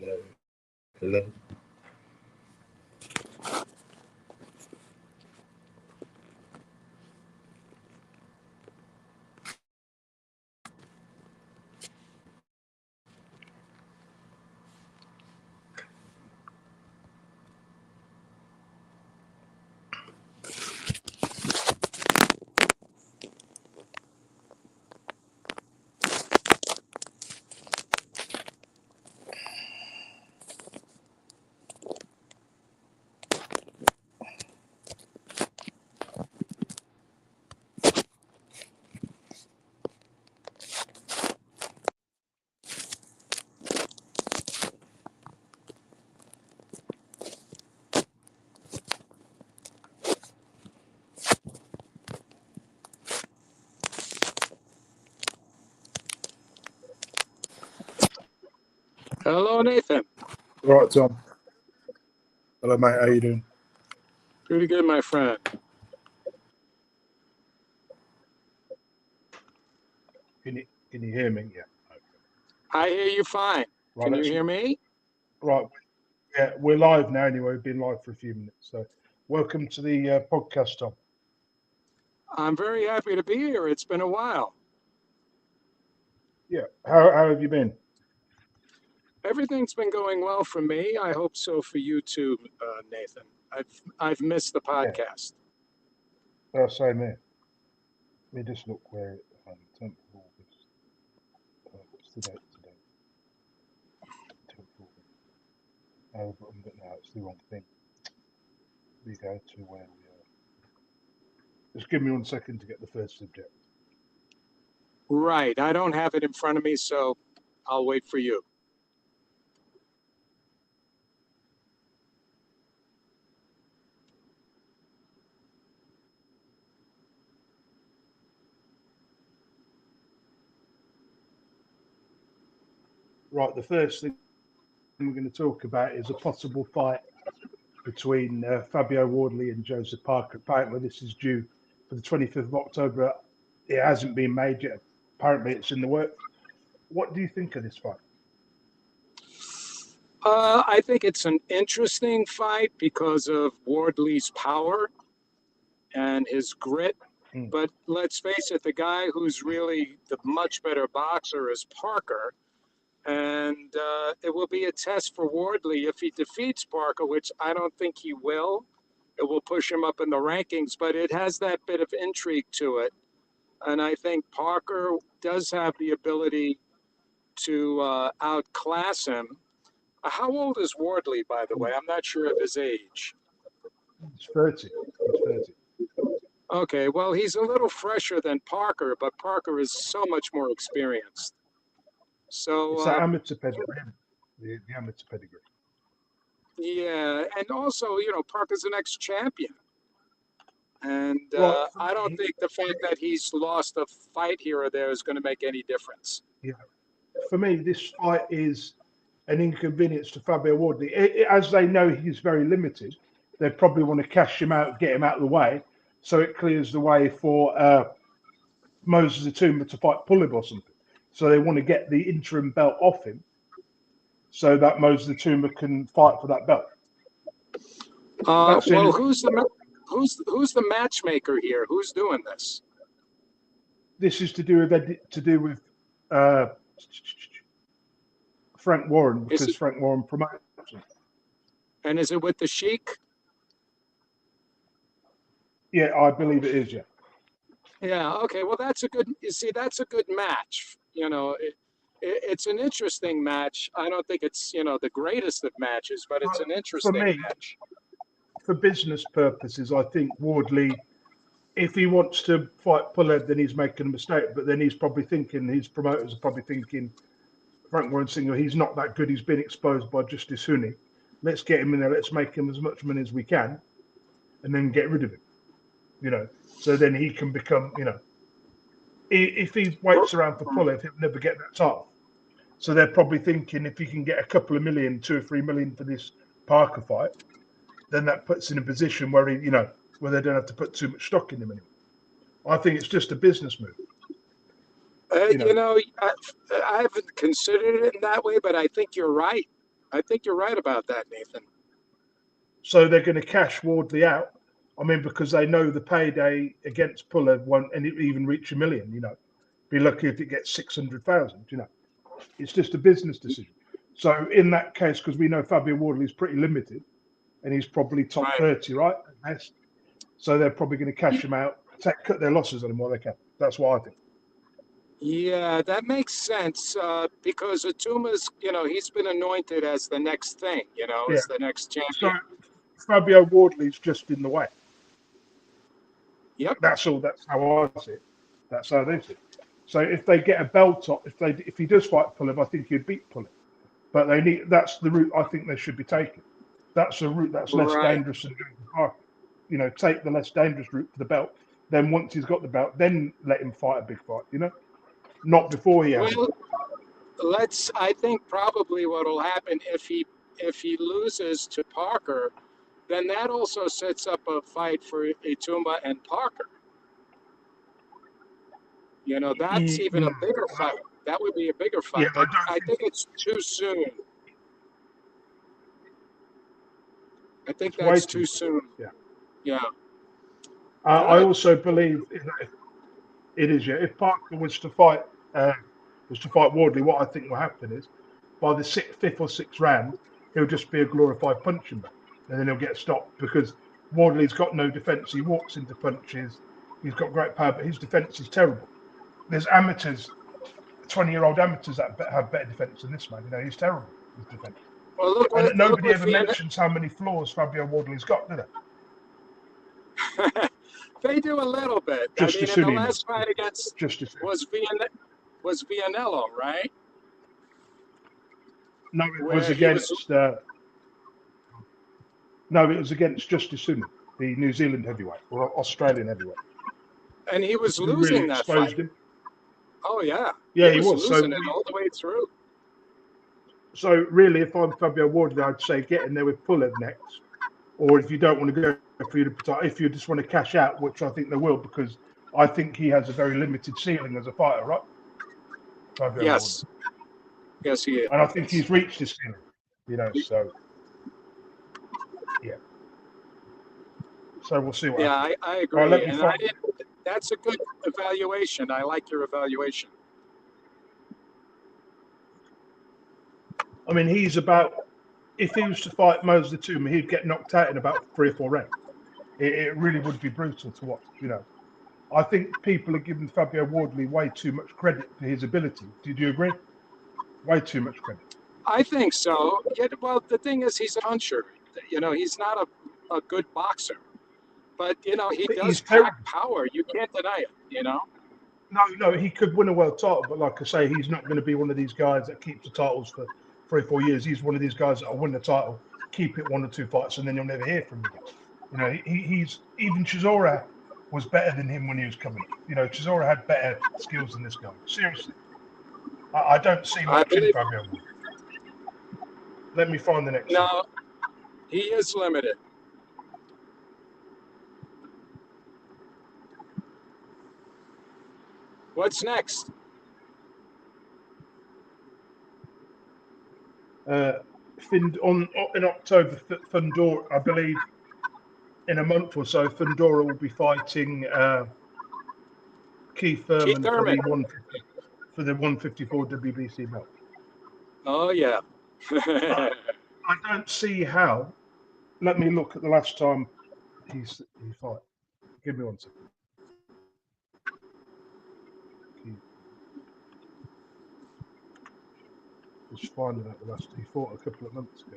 Hello. Hello. Hello, Nathan. Right, Tom. Hello, mate. How you doing? Pretty good, my friend. Can you hear me? Yeah. Okay. I hear you fine. Right, Can you let's- hear me? Right. Yeah, we're live now anyway. We've been live for a few minutes. So welcome to the podcast, Tom. I'm very happy to be here. It's been a while. Yeah. How have you been? Everything's been going well for me. I hope so for you too, Nathan. I've missed the podcast. Same here. Let me just look where 10th of August. What's the date today? 10th of August. Oh, but no, it's the wrong thing. We go to where we are. Just give me 1 second to get the first subject. Right. I don't have it in front of me, so I'll wait for you. Right, the first thing we're going to talk about is a possible fight between Fabio Wardley and Joseph Parker. Apparently, this is due for the 25th of October. It hasn't been made yet. Apparently, it's in the works. What do you think of this fight? I think it's an interesting fight because of Wardley's power and his grit. But let's face it, the guy who's really the much better boxer is Parker. And it will be a test for Wardley if he defeats Parker, which I don't think he will. It will push him up in the rankings, but it has that bit of intrigue to it. And I think Parker does have the ability to outclass him. How old is Wardley, by the way? I'm not sure of his age. He's 30. He's 30. Okay, well, he's a little fresher than Parker, but Parker is so much more experienced. So It's that amateur pedigree, the amateur pedigree. yeah, and also, Parker's an ex-champion. And Right, I don't think the fact that he's lost a fight here or there is going to make any difference. Yeah. For me, this fight is an inconvenience to Fabio Wardley. As they know he's very limited, they probably want to cash him out, get him out of the way, so it clears the way for Moses Atuma to fight Pulev or something. So they want to get the interim belt off him so that Moses Atuma can fight for that belt. Well, who's the matchmaker here? Who's doing this? This is to do with Frank Warren, because Frank Warren promotes him. And is it with the Sheik? Yeah, I believe it is. Yeah. Yeah. Okay. Well, that's a good match. It's an interesting match. I don't think it's the greatest of matches, but it's an interesting match. For business purposes, I think Wardley, if he wants to fight Pulev, then he's making a mistake. But then he's probably thinking, his promoters are probably thinking, Frank Warren Singer, he's not that good. He's been exposed by Justice Huni. Let's get him in there. Let's make him as much money as we can, and then get rid of him. So then he can become, if he waits around for Pulev, he'll never get that title. So they're probably thinking if he can get a couple of million, 2 or 3 million for this Parker fight, then that puts in a position where where they don't have to put too much stock in him anymore. I think it's just a business move. I haven't considered it in that way, but I think you're right. I think you're right about that, Nathan. So they're going to cash Wardley out. I mean, because they know the payday against Pulev won't even reach $1 million. You know, be lucky if it gets 600,000. You know, it's just a business decision. So in that case, because we know Fabio Wardley is pretty limited, and he's probably top Right. 30, right? So they're probably going to cash him out, cut their losses on him while they can. That's what I think. Yeah, that makes sense because Atuma's, he's been anointed as the next thing, Yeah. as the next champion. So Fabio Wardley's just in the way. Yep. That's all. That's how I see it. That's how they see it. So if they get a belt up, if he does fight Pulev, I think he'd beat Pulev. But that's the route I think they should be taking. That's a route that's less dangerous than going to Parker. You know, take the less dangerous route for the belt. Then once he's got the belt, then let him fight a big fight. You know, not before he has. Well, I think probably what will happen if he loses to Parker, then that also sets up a fight for Ituma and Parker. That's even a bigger fight. That would be a bigger fight. Yeah, I think it's too soon. I think that's too soon. Yeah. I also believe it is. Yeah, if Parker was to fight Wardley, what I think will happen is by the fifth or sixth round, he'll just be a glorified punching bag, and then he'll get stopped because Wardley's got no defense. He walks into punches. He's got great power, but his defense is terrible. There's amateurs, 20-year-old amateurs that have better defense than this man. You know, he's terrible. His defense. Well, nobody ever mentions how many flaws Fabio Wardley's got, do they? They do a little bit. I mean, in the last fight against was Vianello, right? No, it was against. No, it was against Justice Sumi, the New Zealand heavyweight or Australian heavyweight. And he was losing really that fight. Him. Oh yeah. Yeah, he was losing it all the way through. So really, if I'm Fabio Wardley, I'd say get in there with Pulev next. Or if you don't want to go if you just want to cash out, which I think they will, because I think he has a very limited ceiling as a fighter, right? Fabio yes. Wardley. Yes, he is. And I think he's reached his ceiling. You know, so yeah. So we'll see what happens. I agree. That's a good evaluation. I like your evaluation. I mean, he's about. If he was to fight Moses Atuma, he'd get knocked out in about 3 or 4 rounds. It really would be brutal to watch, you know. I think people are giving Fabio Wardley way too much credit for his ability. Did you agree? Way too much credit. I think so. Yeah, well, the thing is, he's a puncher. He's not a good boxer. But, he does pack power. You can't deny it, No, he could win a world title, but like I say, he's not going to be one of these guys that keeps the titles for 3 or 4 years. He's one of these guys that will win the title, keep it 1 or 2 fights, and then you'll never hear from him again. He's even Chisora was better than him when he was coming up. Chisora had better skills than this guy. Seriously. I don't see much in Fabio. Let me find the next one. No, he is limited. What's next? In October, Fundora, I believe, in a month or so, Fundora will be fighting Keith Thurman for the 154 WBC belt. Oh yeah. I don't see how. Let me look at the last time he fought. Give me 1 second. Just finding out the last. He fought a couple of months ago.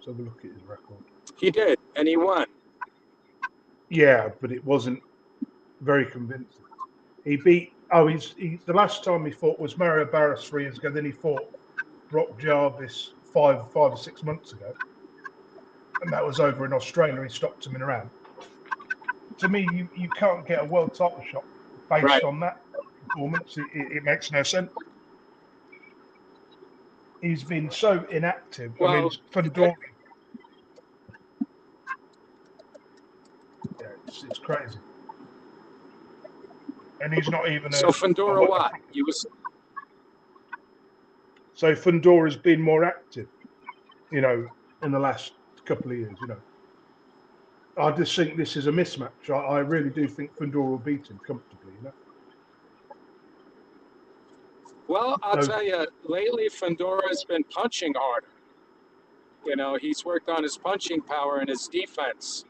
So have a look at his record. He did, and he won. Yeah, but it wasn't very convincing. He beat. The last time he fought was Mario Barras 3 years ago. Then he fought Brock Jarvis 5 or 6 months ago, and that was over in Australia. He stopped him in a round. To me, you can't get a world title shot based on that performance. It makes no sense. He's been so inactive. Well, I mean, Fundora. Yeah, it's crazy. And he's not even So Fundora what? He was. So Fundora's been more active, you know, in the last couple of years. You know, I just think this is a mismatch. I really do think Fundora will beat him comfortably. You know. Well, I'll So tell you, lately Fundora's been punching harder. You know, he's worked on his punching power and his defense.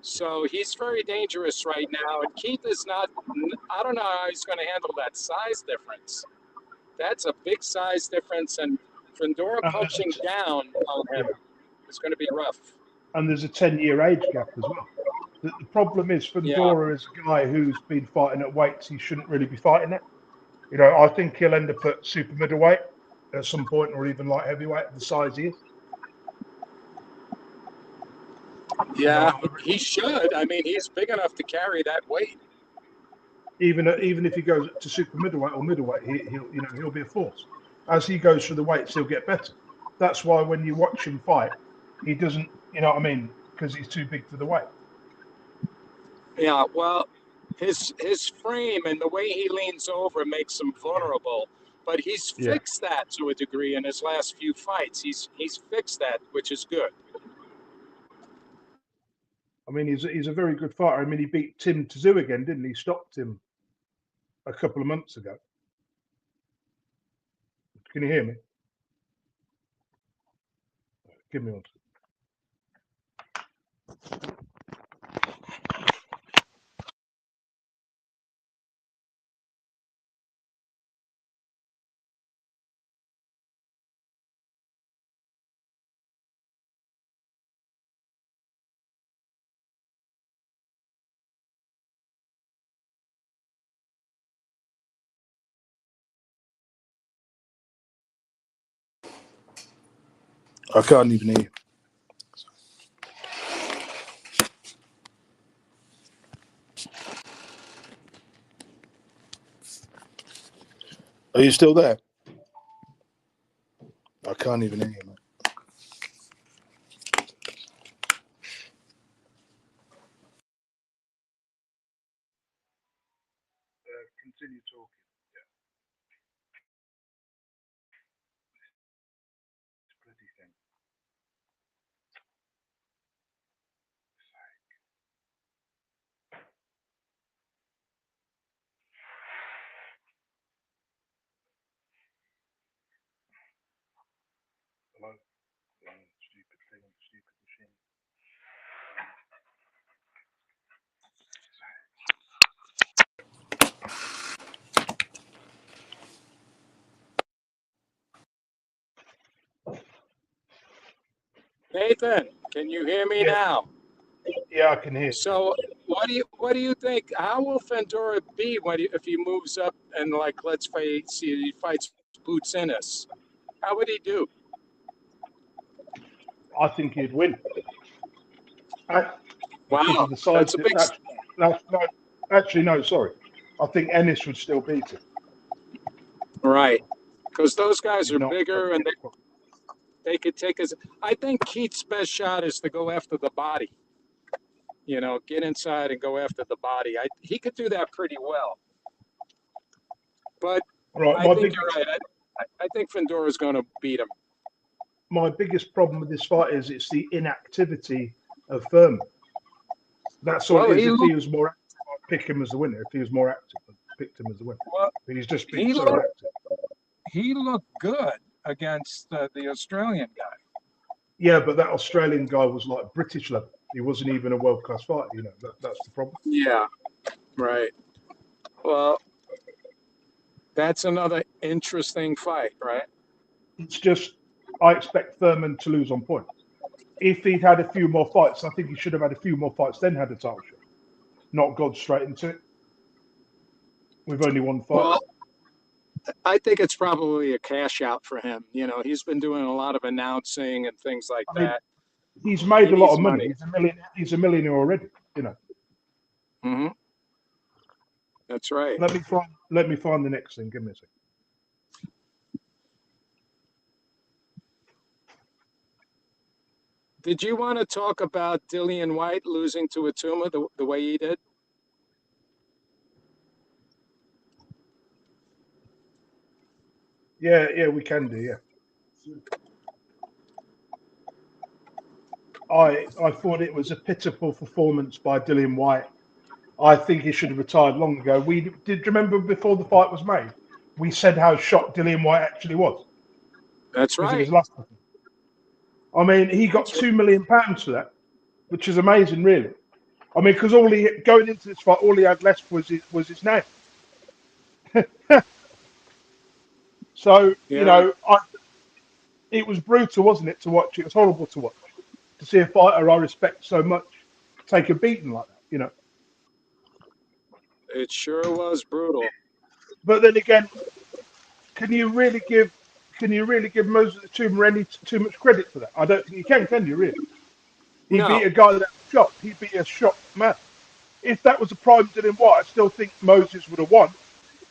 So he's very dangerous right now. And Keith is not, I don't know how he's going to handle that size difference. That's a big size difference. And Fundora and punching down on yeah, him is going to be rough. and there's a 10-year age gap as well. The problem is Yeah. Fundora is a guy who's been fighting at weights he shouldn't really be fighting at. You know, I think he'll end up at super middleweight at some point, or even light heavyweight, the size he is. You Yeah, know, he should. I mean, he's big enough to carry that weight. even if he goes to super middleweight or middleweight, he'll be a force. As he goes through the weights, he'll get better. That's why when you watch him fight, he doesn't, you know what I mean, because he's too big for the weight. Yeah, well, his frame and the way he leans over makes him vulnerable. But he's Yeah. fixed that to a degree in his last few fights. He's fixed that, which is good. I mean, he's a very good fighter. I mean, he beat Tim Tszyu again, didn't he? Stopped him a couple of months ago. Can you hear me? Give me one. I can't even hear you. Are you still there? I can't even hear you, mate. Continue talking. Bloody thing. Hello? Stupid thing, stupid machine. Nathan, can you hear me Yeah, now? yeah, I can hear. So, what do you think? How will Fandora be if he moves up and let's face it, he fights Boots Ennis? How would he do? I think he'd win. Because Wow, of the size. that's a big Actually, no, sorry. I think Ennis would still beat him. right because those guys He's are not. bigger and they could take us. I think Keith's best shot is to go after the body. You know, get inside and go after the body. He could do that pretty well. But Right. I think you're right. I think Fandora's going to beat him. My biggest problem with this fight is it's the inactivity of Thurman. That's all it is. If he was more active, I'd pick him as the winner. If he was more active, I'd picked him as the winner. Well, But he's just been so active. he looked good against the Australian guy. Yeah, but that Australian guy was like British level. He wasn't even a world class fighter. You know, that's the problem. Yeah, right. Well, that's another interesting fight, right? It's just I expect Thurman to lose on points. If he'd had a few more fights, I think he should have had a few more fights, then had a title shot. Not gone straight into it. We've only one fight. Well, I think it's probably a cash out for him. You know, he's been doing a lot of announcing and things like that. He's made a lot of money. He's a millionaire already. You know. Mm-hmm. That's right. Let me find the next thing. Give me a second. Did you want to talk about Dillian White losing to Atuma the way he did? Yeah, we can do. Yeah. I thought it was a pitiful performance by Dillian White. I think he should have retired long ago. We did. You remember before the fight was made? We said how shocked Dillian White actually was That's because of right. his last one. I mean, he got That's right. £2 million for that, which is amazing, really. I mean, because all he going into this fight, all he had left was his name. So Yeah, it was brutal, wasn't it, to watch? It was horrible to watch, to see a fighter I respect so much take a beating like that. it sure was brutal. But then again, can you really give Moses the Tumor any too much credit for that? I don't think you can you really? He beat No. a guy that was shocked. He beat a shocked man. If that was a prime Dylan White, I still think Moses would have won,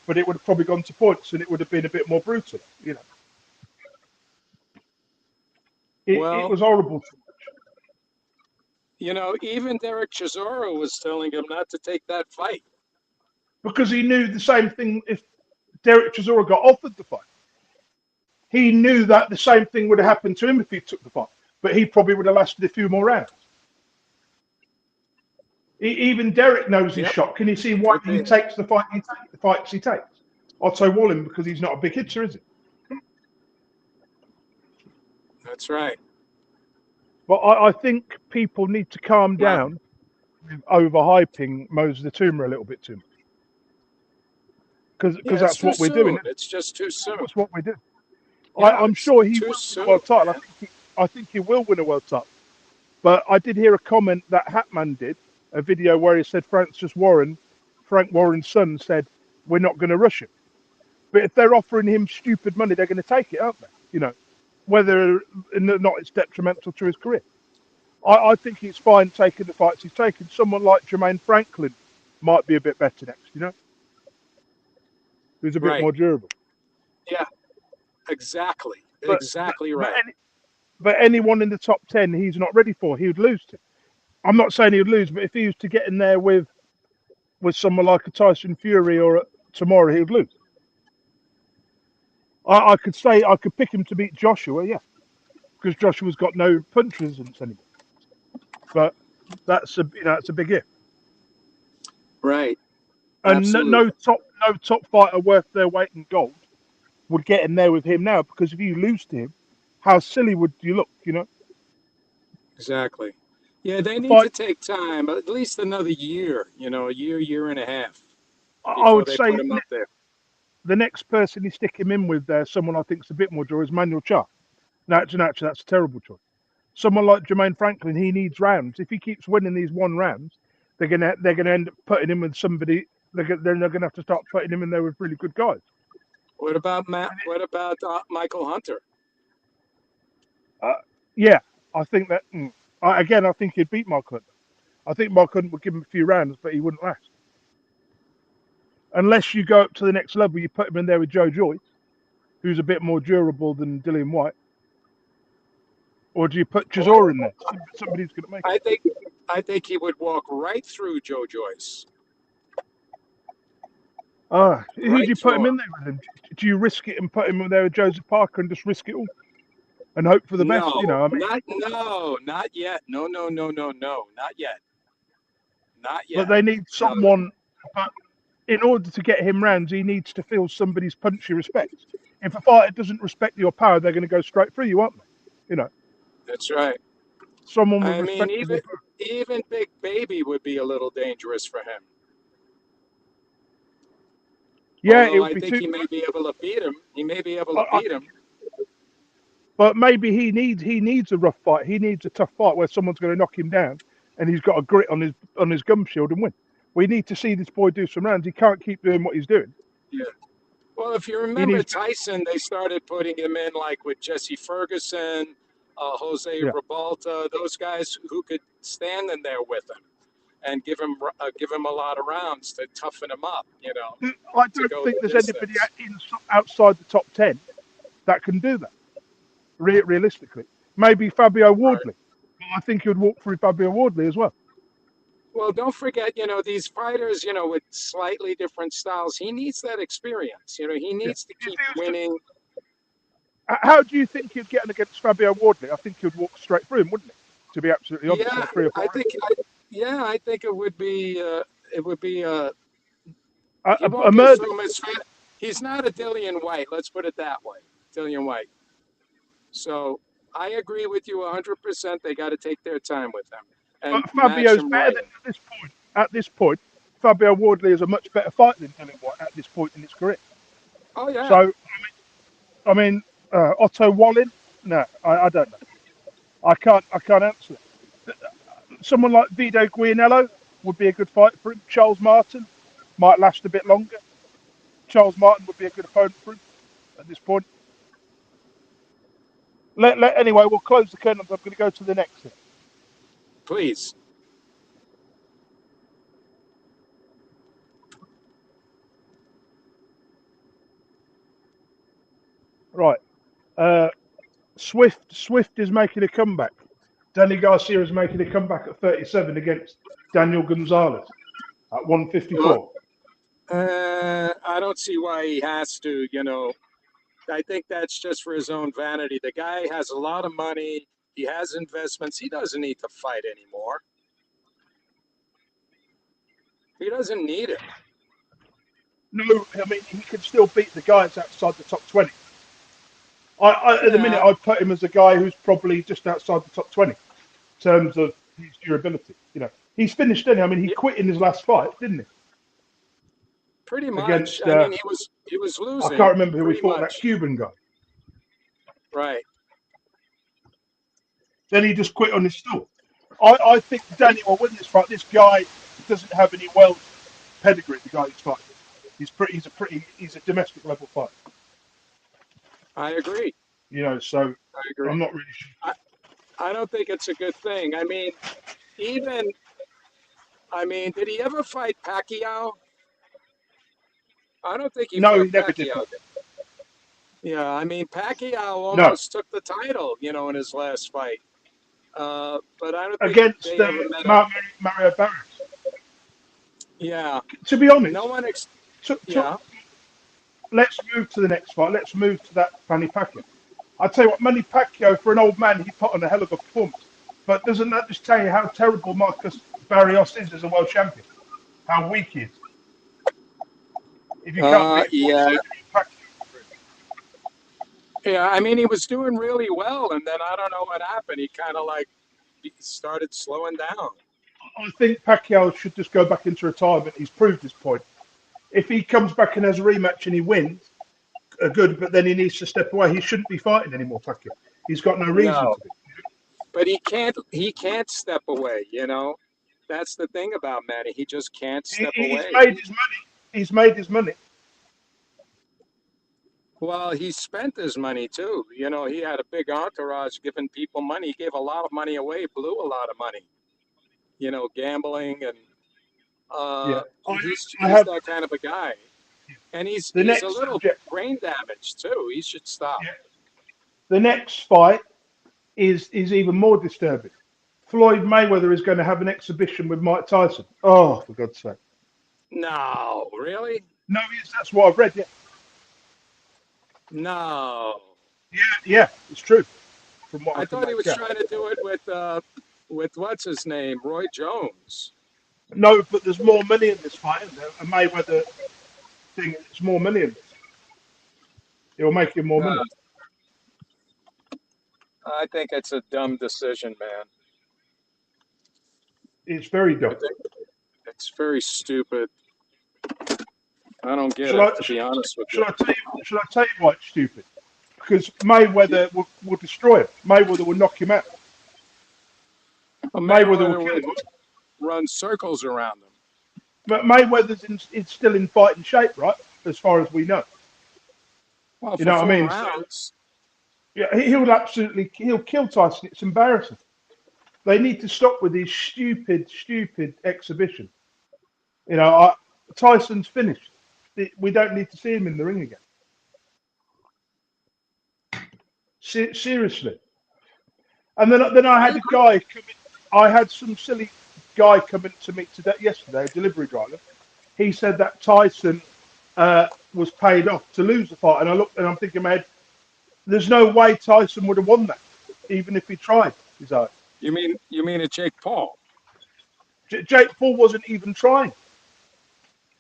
but it would have probably gone to points and it would have been a bit more brutal. It Well, was horrible to watch even Derek Chisora was telling him not to take that fight. because he knew the same thing if Derek Chisora got offered the fight. He knew that the same thing would have happened to him if he took the fight, but he probably would have lasted a few more rounds. Even Derek knows he's Yep, shot. Can you see why could he be. takes the fights he takes? Otto Wallen, because he's not a big hitter, is he? That's right. But I think people need to calm Wow. down with overhyping Moses the Tumor a little bit too much. Because Yeah, it's that's too what we're doing. soon. It's just too soon. That's what we do. Yeah, I'm it's sure he too will win a soon, world title. man. I think he will win a world title. But I did hear a comment that Hatman did, a video where he said Frank Warren's son said, we're not going to rush him. But if they're offering him stupid money, they're going to take it, aren't they? Whether or not it's detrimental to his career. I think he's fine taking the fights he's taken. Someone like Jermaine Franklin might be a bit better next, who's a bit Right. more durable. Yeah, exactly. But Exactly but, right. but anyone in the top 10, he's not ready for. He would lose to. I'm not saying he would lose, but if he was to get in there with someone like a Tyson Fury or tomorrow, he would lose. I could say I could pick him to beat Joshua, yeah, because Joshua's got no punch resistance anymore. But that's a big if. Right. And no Absolutely. top fighter worth their weight in gold would get in there with him now, because if you lose to him, how silly would you look? Exactly. Yeah, they The need to fight, take time, at least another year, a year and a half I before would they say put him up there. the next person you stick him in with there, someone I think is a bit more draw, is Manuel Charr. Actually, that's a terrible choice. Someone like Jermaine Franklin, he needs rounds. If he keeps winning these one rounds, they're gonna end up putting him with somebody. Then they're gonna have to start putting him in there with really good guys. What about Matt? What about Michael Hunter? Yeah, I think that. I think he'd beat Mark Hunt. I think Mark Hunt would give him a few rounds, but he wouldn't last. Unless you go up to the next level, you put him in there with Joe Joyce, who's a bit more durable than Dillian White. Or do you put Chisora in there? Somebody's going to make it. I think he would walk right through Joe Joyce, Who do right you put him through him. in there with him? Do you risk it and put him in there with Joseph Parker and just risk it all and hope for the best? No, I mean, not yet. No, no, no, no, no, not yet. Not but yet. they need No, someone. But in order to get him rounds, he needs to feel somebody's punch he respects. If a fighter doesn't respect your power, they're going to go straight through you, aren't they? that's right. Someone with I mean, respect for even your power. even Big Baby would be a little dangerous for him. Yeah, it Although would I be think too. he may be able to beat him. He may be able to I beat him. think, but maybe he needs a rough fight. He needs a tough fight where someone's going to knock him down, and he's got a grit on his gum shield and win. We need to see this boy do some rounds. He can't keep doing what he's doing. Yeah. Well, if you He remember needs. Tyson, they started putting him in like with Jesse Ferguson, Jose Yeah, Rebalta, those guys who could stand in there with him and give him a lot of rounds to toughen him up, I to don't go think the there's anybody distance. outside the top 10 that can do that. Realistically, maybe Fabio Right. Wardley. I think he would walk through Fabio Wardley as well. Well, don't forget, these fighters, with slightly different styles, he needs that experience. He Yeah. needs to keep winning How do you think he'd get against Fabio Wardley? I think he'd walk straight through him, wouldn't he? To be absolutely honest, in Yeah, 3 or 4 I rounds. think. I think it would be. It would be. He A won't murder. consume his fat. He's not a Dillian White. Let's put it that way. Dillian White. So I agree with you 100%. They got to take their time with him and But match Fabio's him better right. than at this point. At this point, Fabio Wardley is a much better fighter than Dillian White at this point in his career. Oh yeah, So, I mean, Otto Wallin? No, I don't know. I can't answer it. Someone like Vito Guianello would be a good fight for him. Charles Martin might last a bit longer. Charles Martin would be a good opponent for him at this point. Anyway, we'll close the curtains. I'm going to go to the next thing. please. Right. Swift is making a comeback. Danny Garcia is making a comeback at 37 against Daniel Gonzalez at 154. I don't see why he has to. I think that's just for his own vanity. The guy has a lot of money. He has investments. He doesn't need to fight anymore. He doesn't need it. No, I mean, he can still beat the guys outside the top 20. At the minute, Yeah, I'd put him as a guy who's probably just outside the top 20 in terms of his durability. He's finished, didn't he? I mean, he yeah, quit in his last fight, didn't he? pretty much. Against, I mean, he was I can't losing remember who he pretty fought, that much. Cuban guy. Right. Then he just quit on his stool. I think Danny will win this fight. This guy doesn't have any world pedigree, the guy he's fighting. He's a domestic level fighter. I agree. So I agree. I'm not really sure. I don't think it's a good thing. Even, did he ever fight Pacquiao? I don't think he No, fought he never did Pacquiao. fight. Yeah, Pacquiao No, almost took the title, in his last fight. But I don't think against they ever met up. Mario Barros. Yeah, To be honest, no one. to, to, Yeah, let's move to the next fight. Let's move to that Manny Pacquiao. I tell you what, Manny Pacquiao, for an old man, he put on a hell of a performance. But doesn't that just tell you how terrible Marcus Barrios is as a world champion? How weak he is. If you can't beat a yeah, 47-year-old Pacquiao. yeah. He was doing really well, and then I don't know what happened. He started slowing down. I think Pacquiao should just go back into retirement. He's proved his point. If he comes back and has a rematch and he wins, good, but then he needs to step away. He shouldn't be fighting anymore, Pacquiao. He's got no reason No, to be. but he can't. He can't step away. That's the thing about Manny. He just can't step He's away. made his money. He's made his money. Well, he spent his money too. He had a big entourage giving people money. He gave a lot of money away, blew a lot of money. Gambling and Yeah, I he's have that kind of a guy. And he's the he's a next little subject. brain damaged too. He should stop. Yeah, the next fight is even more disturbing. Floyd Mayweather is going to have an exhibition with Mike Tyson. Oh, for God's sake! No, really? No, yes, that's what I've read. Yeah, No. yeah, it's true. From what I I can thought he make was out. trying to do it with what's his name, Roy Jones. No, but there's more money in this fight, isn't there? A Mayweather thing. It's more money in this. It'll make him more money. I think it's a dumb decision, man. It's very I dumb. think it's very stupid. I don't get Should it, I to be honest with should you. I tell you? Should I tell you why it's stupid? Because Mayweather will destroy him. Mayweather will knock him out. Mayweather will Mayweather kill would him. run circles around him. But Mayweather's is still in fighting shape, right? As far as we know. Well, You for know what I 4 mean? So rounds. yeah, he'll kill Tyson. It's embarrassing. They need to stop with these stupid exhibition. Tyson's finished. We don't need to see him in the ring again. Seriously. And then I I had a agree. guy come in. I had some silly guy come in to me yesterday, a delivery driver. He said that Tyson was paid off to lose the fight, and I looked and I'm thinking, in my head, there's no way Tyson would have won that, even if he tried his eye. You mean a Jake Paul? Jake Paul wasn't even trying.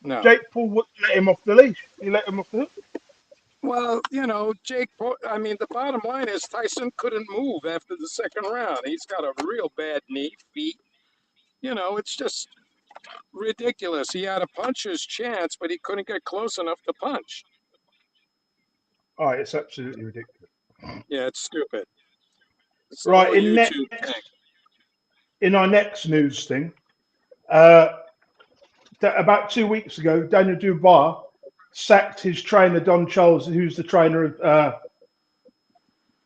No. Jake Paul wouldn't let him off the leash. He let him off the hook. Well, Jake Paul, I mean, the bottom line is Tyson couldn't move after the second round. He's got a real bad knee, feet. It's just ridiculous. He had a puncher's chance, but he couldn't get close enough to punch. Oh, it's absolutely ridiculous. Yeah, it's stupid. It's right, YouTube thing. In our next news thing, about 2 weeks ago, Daniel Dubois sacked his trainer, Don Charles, who's the trainer of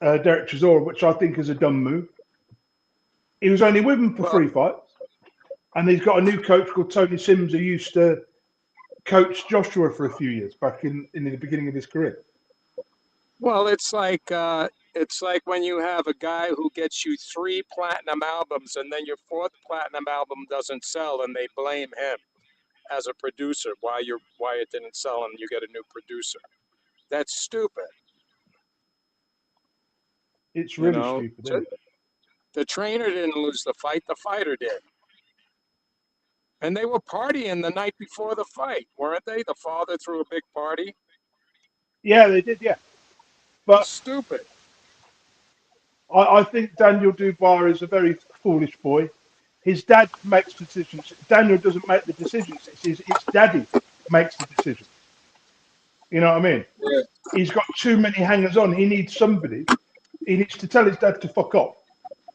Derek Chisora, which I think is a dumb move. He was only with him for 3 fights, and he's got a new coach called Tony Sims, who used to coach Joshua for a few years back in the beginning of his career. Well, it's like when you have a guy who gets you 3 platinum albums and then your 4th platinum album doesn't sell, and they blame him as a producer why it didn't sell, and you get a new producer. That's stupid. It's really stupid. Isn't it? The trainer didn't lose the fight; the fighter did. And they were partying the night before the fight, weren't they? The father threw a big party. Yeah, they did. Yeah, but it's stupid. I think Daniel Dubois is a very foolish boy. His dad makes decisions. Daniel doesn't make the decisions. It's daddy makes the decisions. You know what I mean? Yeah. He's got too many hangers on. He needs somebody. He needs to tell his dad to fuck off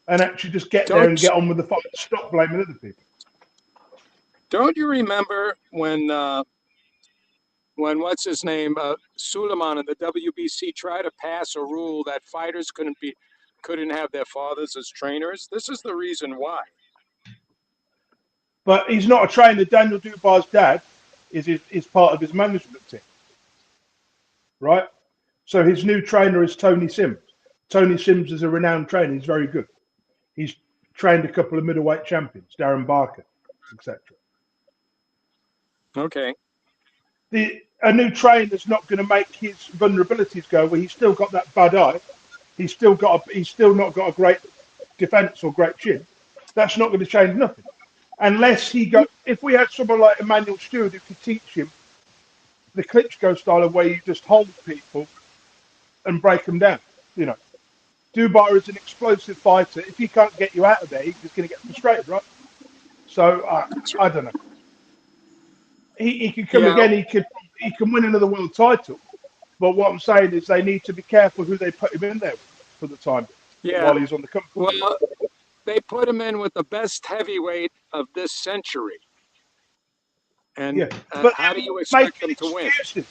and actually just get there and get on with the fight. Stop blaming other people. Don't you remember when what's his name, Suleiman and the WBC tried to pass a rule that fighters couldn't have their fathers as trainers? This is the reason why. But he's not a trainer. Daniel Dubois' dad is part of his management team, right? So his new trainer is Tony Sims. Tony Sims is a renowned trainer. He's very good. He's trained a couple of middleweight champions, Darren Barker, etc. Okay. A new trainer's not going to make his vulnerabilities go away. He's still got that bad eye. He's still not got a great defense or great chin. That's not going to change nothing. Unless if we had someone like Emmanuel Stewart who could teach him the Klitschko style of where you just hold people and break them down. Dubois is an explosive fighter. If he can't get you out of there, he's going to get frustrated, right? So I don't know. He can come again. He can win another world title. But what I'm saying is they need to be careful who they put him in there for the time while he's on the company. Well, they put him in with the best heavyweight of this century. And but how do you expect him to win?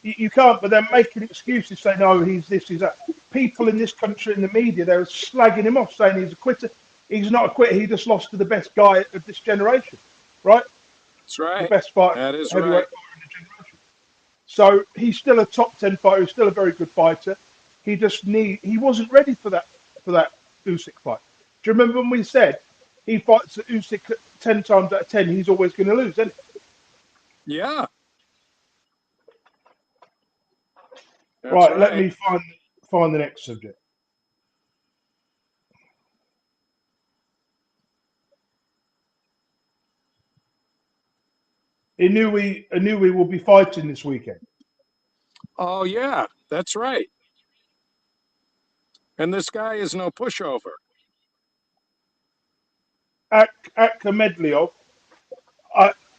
You can't, but they're making excuses saying, oh, he's this, he's that. People in this country, in the media, they're slagging him off, saying he's a quitter. He's not a quitter. He just lost to the best guy of this generation, right? That's right. The best fighter, that is heavyweight right. fighter in the generation. So he's still a top 10 fighter. He's still a very good fighter. He wasn't ready for that Usyk fight. Do you remember when we said he fights Usyk 10 times out of 10, he's always going to lose, isn't he? Yeah. Right, let me find the next subject. Inoue will be fighting this weekend. Oh yeah, that's right. And this guy is no pushover. Akhmedliov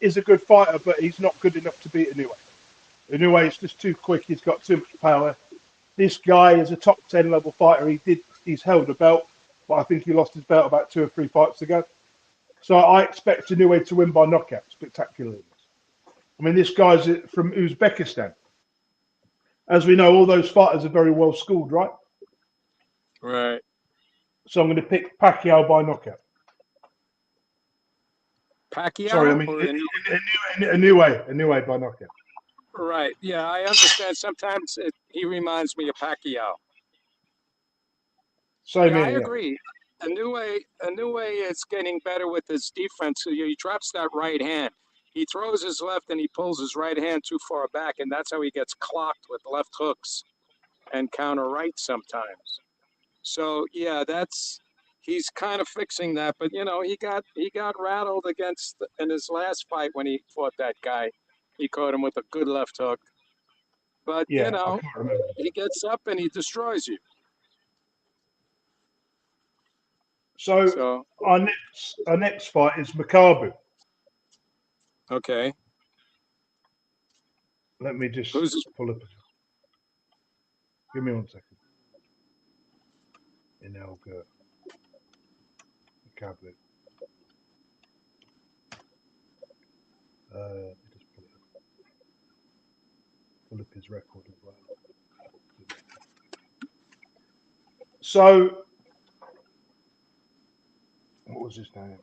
is a good fighter, but he's not good enough to beat Inoue. Inoue is just too quick. He's got too much power. This guy is a top 10 level fighter. He's held a belt, but I think he lost his belt about 2 or 3 fights ago. So I expect Inoue to win by knockout spectacularly. I mean, this guy's from Uzbekistan. As we know, all those fighters are very well schooled, right? Right. So I'm going to pick Pacquiao by knockout. Pacquiao? Sorry, I mean Inoue by knockout. Right. Yeah, I understand. Sometimes he reminds me of Pacquiao. Same yeah, here, I agree. Inoue is getting better with his defense. So he drops that right hand. He throws his left and he pulls his right hand too far back, and that's how he gets clocked with left hooks. and counter right sometimes. So yeah, he's kind of fixing that. But he got rattled in his last fight when he fought that guy. He caught him with a good left hook. But Yeah, I can't remember. he gets up and he destroys you. So So our next fight is Makabu. okay, Let me just who's pull up. Give me 1 second. Inelga Makabu. Just pull up his record as well. So, what was his name?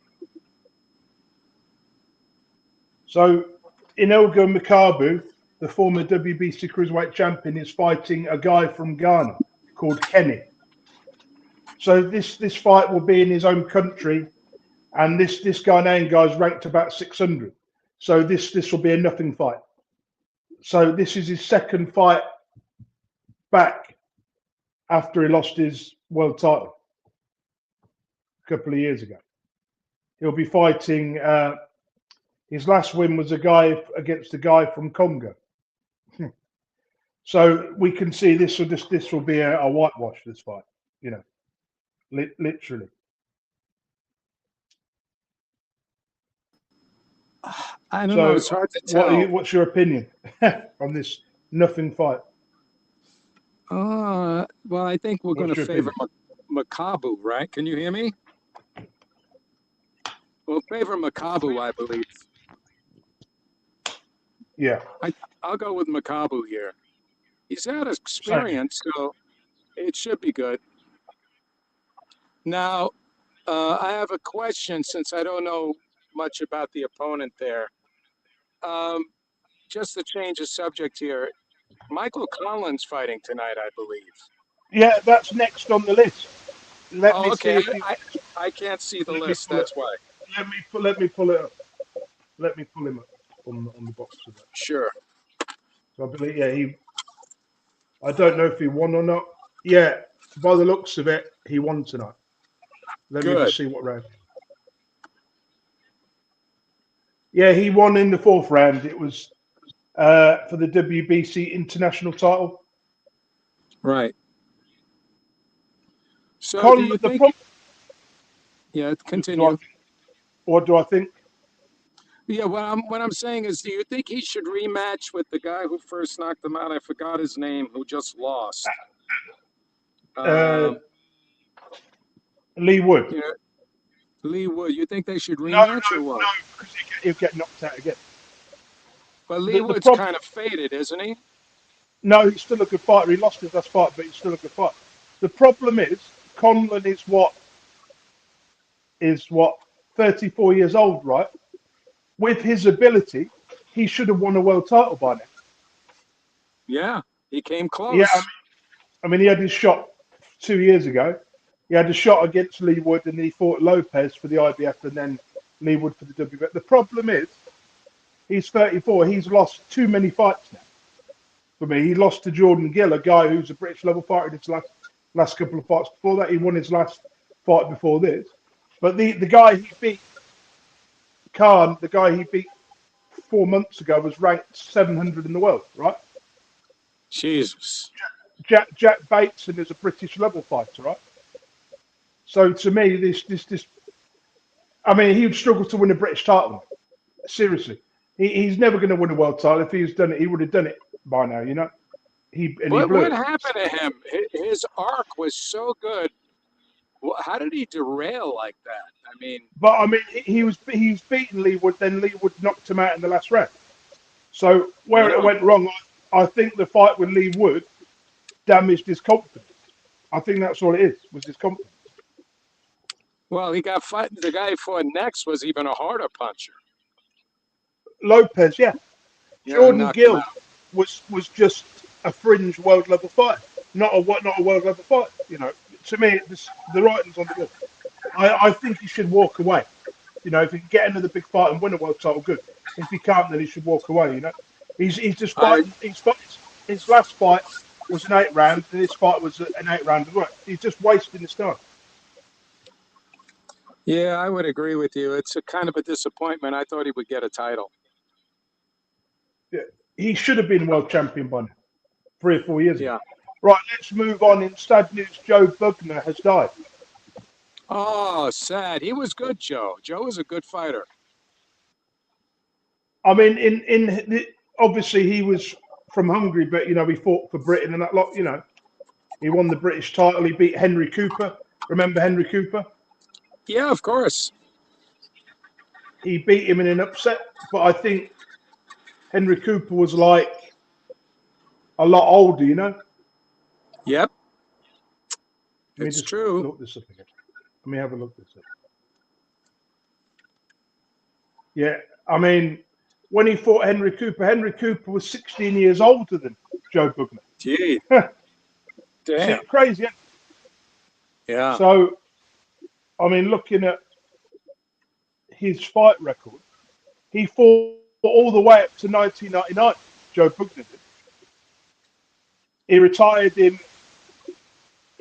So, Inelga Makabu, the former WBC Cruiserweight champion, is fighting a guy from Ghana called Kenny. So this fight will be in his own country, and this Ghanaian guy's ranked about 600. So this will be a nothing fight. So this is his second fight back after he lost his world title a couple of years ago. He'll be fighting. His last win was against a guy from Congo. So we can see this will be a whitewash. This fight, literally. I don't know. It's hard to tell. What's your opinion on this nothing fight? Well, I think we're going to favor Makabu, right? Can you hear me? We'll favor Makabu, I believe. Yeah. I'll go with Makabu here. He's had experience, so it should be good. Now, I have a question since I don't know much about the opponent there. Just to change the subject here, Michael Collins fighting tonight, I believe. Yeah, that's next on the list. Okay. I can't see the list. That's why. Let me pull it up. Let me pull him up on the box of that. Sure. So I believe, I don't know if he won or not. Yeah, by the looks of it, he won tonight. Let me just see what round. Yeah, he won in the 4th round. It was for the WBC international title. Right. So do you think? Yeah, continue. What do I think? Yeah, what I'm saying is, do you think he should rematch with the guy who first knocked him out? I forgot his name, who just lost. Lee Wood. Yeah, Lee Wood. You think they should rematch or what? No, because he'll get knocked out again. But Lee Wood's kind of faded, isn't he? No, he's still a good fighter. He lost his last fight, but he's still a good fighter. The problem is, Conlon is what 34 years old, right? With his ability, he should have won a world title by now. Yeah, he came close. Yeah, I mean, he had his shot 2 years ago. He had a shot against Lee Wood, and he fought Lopez for the IBF, and then Lee Wood for the WBF. The problem is, he's 34. He's lost too many fights now. For me, he lost to Jordan Gill, a guy who's a British level fighter in his last couple of fights. Before that, he won his last fight before this. But the guy he beat, Khan, the guy he beat 4 months ago, was ranked 700 in the world, right? Jesus. Jack Bateson is a British level fighter, right? So to me, this, I mean, he would struggle to win a British title. Seriously, he's never going to win a world title. If he's done it, he would have done it by now, you know. What happened to him? His arc was so good. How did he derail like that? I mean, he was beaten Lee Wood, then Lee Wood knocked him out in the last round. So where it went wrong, I think the fight with Lee Wood damaged his confidence. I think that's all it is, was his confidence. Well, the guy he fought next was even a harder puncher. Lopez, yeah. Jordan Gill was just a fringe world level fight, not a world level fight. You know, to me, the writing's on the wall. I think he should walk away. You know, if he can get another big fight and win a world title, good. If he can't, then he should walk away. You know, he's just fighting. He's got his last fight was an 8 round, and this fight was an 8 round as well. He's just wasting his time. Yeah, I would agree with you. It's a kind of a disappointment. I thought he would get a title. Yeah. He should have been world champion by now, 3 or 4 years ago. Yeah. Right, let's move on. In sad news, Joe Bugner has died. Oh, sad. He was good, Joe. Joe was a good fighter. I mean, obviously he was from Hungary, but he fought for Britain and that lot. He won the British title. He beat Henry Cooper. Remember Henry Cooper? Yeah, of course. He beat him in an upset, but I think Henry Cooper was like a lot older. Yep. Let me It's just true. look this up again. Let me have a look this up. Yeah, I mean, when he fought Henry Cooper was 16 years older than Joe Bugner. Gee. Damn. Crazy. Yeah. So, I mean, looking at his fight record, he fought all the way up to 1999. Joe Bugner did. He retired he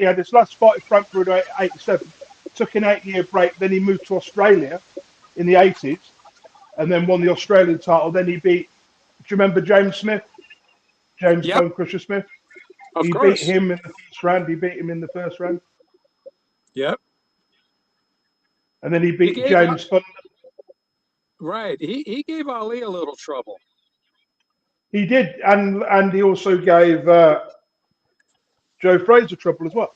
had his last fight in Frankfurt in 87, took an 8-year break, then he moved to Australia in the 80s, and then won the Australian title. Then he beat, do you remember James Smith? James Yep. Bone Crusher Smith? Of He course. beat him in the first round. He beat him in the first round. Yep. And then he beat James Thunder. Right. He gave Ali a little trouble. He did, and he also gave Joe Frazier trouble as well.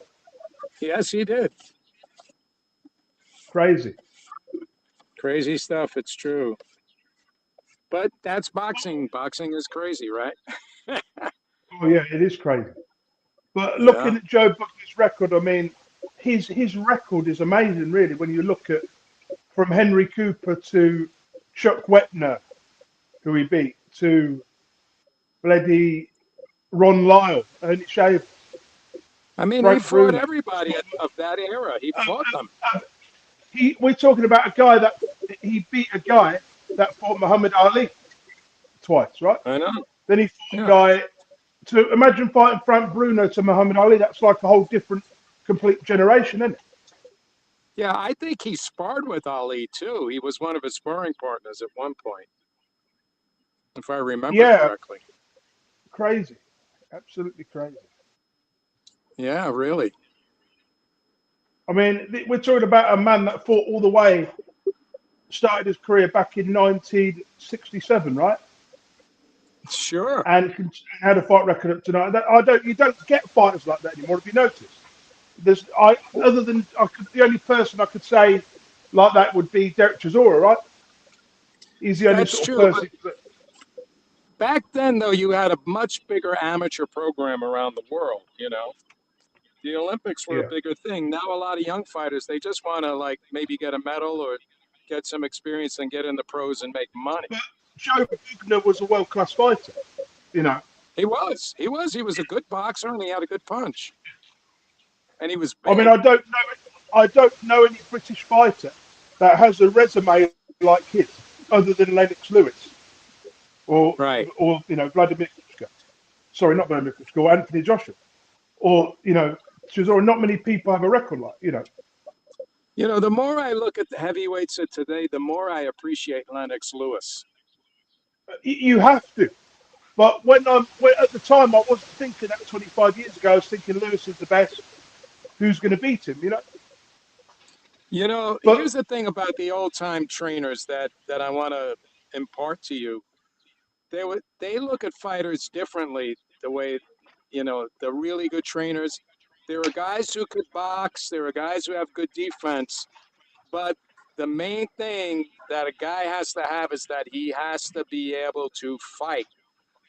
Yes, he did. Crazy. Crazy stuff. It's true. But that's boxing. Boxing is crazy, right? Oh yeah, it is crazy. But looking at Joe Bugner's record, I mean, his record is amazing, really. When you look at from Henry Cooper to Chuck Wepner, who he beat, to bloody Ron Lyle, Ernie Shaver. I mean, Frank he fought Bruno. everybody of that era. He fought them. We're talking about a guy that he beat a guy that fought Muhammad Ali twice, right? I know. Then he fought a guy. To imagine fighting Frank Bruno to Muhammad Ali, that's like a whole different, complete generation, isn't it? Yeah, I think he sparred with Ali too. He was one of his sparring partners at one point, if I remember correctly. Crazy, absolutely crazy. Yeah, really. I mean, we're talking about a man that fought all the way, started his career back in 1967, right? Sure. And had a fight record up tonight. You don't get fighters like that anymore. Have you noticed? The only person I could say like that would be Derek Chisora, right? He's the only sort of person. Back then, though, you had a much bigger amateur program around the world. The Olympics were a bigger thing. Now, a lot of young fighters, they just want to maybe get a medal or get some experience and get in the pros and make money. But Joe Bugner was a world-class fighter. He was. He was a good boxer, and he had a good punch. And he was big. I mean, I don't know any British fighter that has a resume like his, other than Lennox Lewis, or Vladimir Klitschko. Sorry, not Vladimir Klitschko, or Anthony Joshua, or Chisora. Not many people have a record like. The more I look at the heavyweights of today, the more I appreciate Lennox Lewis. You have to. But at the time, I wasn't thinking that 25 years ago. I was thinking Lewis is the best. Who's going to beat him? Here's the thing about the old-time trainers that I want to impart to you. They look at fighters differently. The way, the really good trainers. There are guys who could box. There are guys who have good defense. But the main thing that a guy has to have is that he has to be able to fight.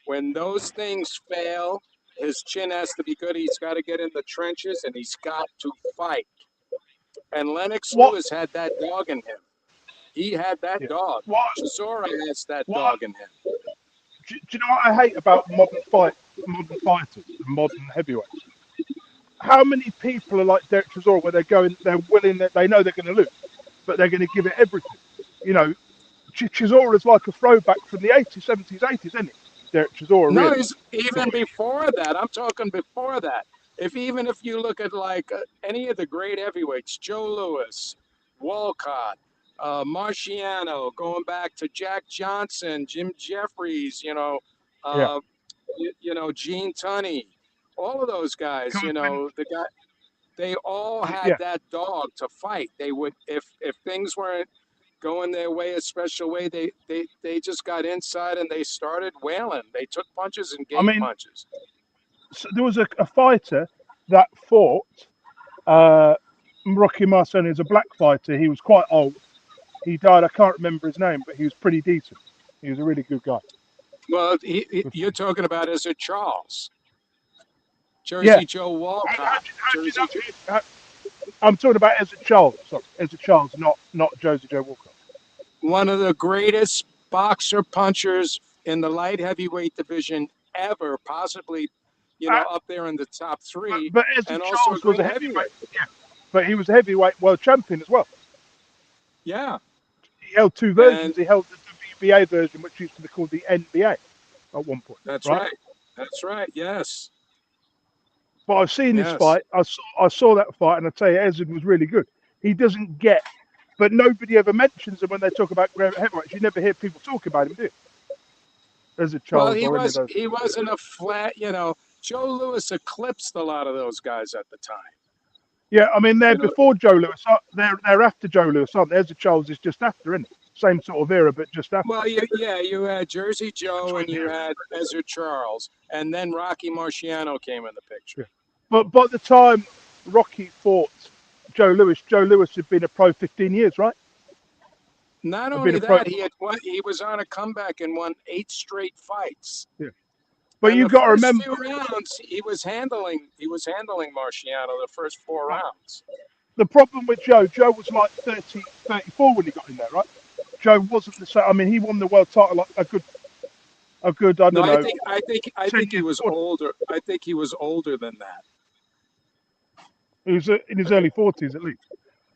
When those things fail, his chin has to be good. He's got to get in the trenches, and he's got to fight. And Lennox Lewis had that dog in him. He had that dog. Chisora has that dog in him. Do you know what I hate about modern fighters, modern heavyweights? How many people are like Derek Chisora, where they're willing, that they know they're going to lose, but they're going to give it everything? Chisora is like a throwback from the 80s, 70s, 80s, isn't it? Derek Chisora, No, really. he's even before that. I'm talking before that. If you look at like any of the great heavyweights, Joe Louis, Walcott, Marciano, going back to Jack Johnson, Jim Jeffries, Yeah. uh, Gene Tunney, all of those guys, they all had Yeah. that dog to fight. They would, if things weren't going their way a special way, they just got inside and they started wailing. They took punches and I gave mean, punches. so there was a fighter that fought uh, Rocky Marciano. Is a black fighter. He was quite old. He died. I can't remember his name, but he was pretty decent. He was a really good guy. Well, Good you're fighter. talking about is it Charles, Yeah. Jersey Joe How Walcott, do you Jersey. know? I'm talking about Ezra Charles. Sorry, Ezra Charles, not Josie Joe Walker. One of the greatest boxer punchers in the light heavyweight division ever, possibly, Uh, up there in the top three, but Ezra and also a Charles was a great heavyweight. heavyweight. Yeah, but he was a heavyweight world champion as well. Yeah, He held two and versions. He held the WBA version, which used to be called the NBA at one point, that's right? right. That's right. Yes. But I've seen this Yes. fight. I saw that fight, and I tell you, Ezra was really good. He doesn't get, but nobody ever mentions him when they talk about heavyweights. You never hear people talk about him, do you? Ezra Well, Charles or any of those. he wasn't a flat. Joe Louis eclipsed a lot of those guys at the time. Yeah, I mean they're You know, before Joe Lewis. They're after Joe Lewis, aren't they? Ezra Charles is just after, isn't it? Same sort of era, but just after. well, you had Jersey Joe and Between you there. had Ezra Charles, and then Rocky Marciano came in the picture. Yeah. But by the time Rocky fought Joe Lewis had been a pro 15 years, right? Not Had been only a pro. that, he was on a comeback and won 8 straight fights. Yeah. But And you the got to first remember, few rounds, he was handling Marciano the first 4 rounds. the problem with Joe was like 30, 34 when he got in there, right? Joe wasn't the same. I mean, he won the world title like a good, I No, don't know, I 10 think he years was before. older. I think he was older than that. He was in his early 40s at least.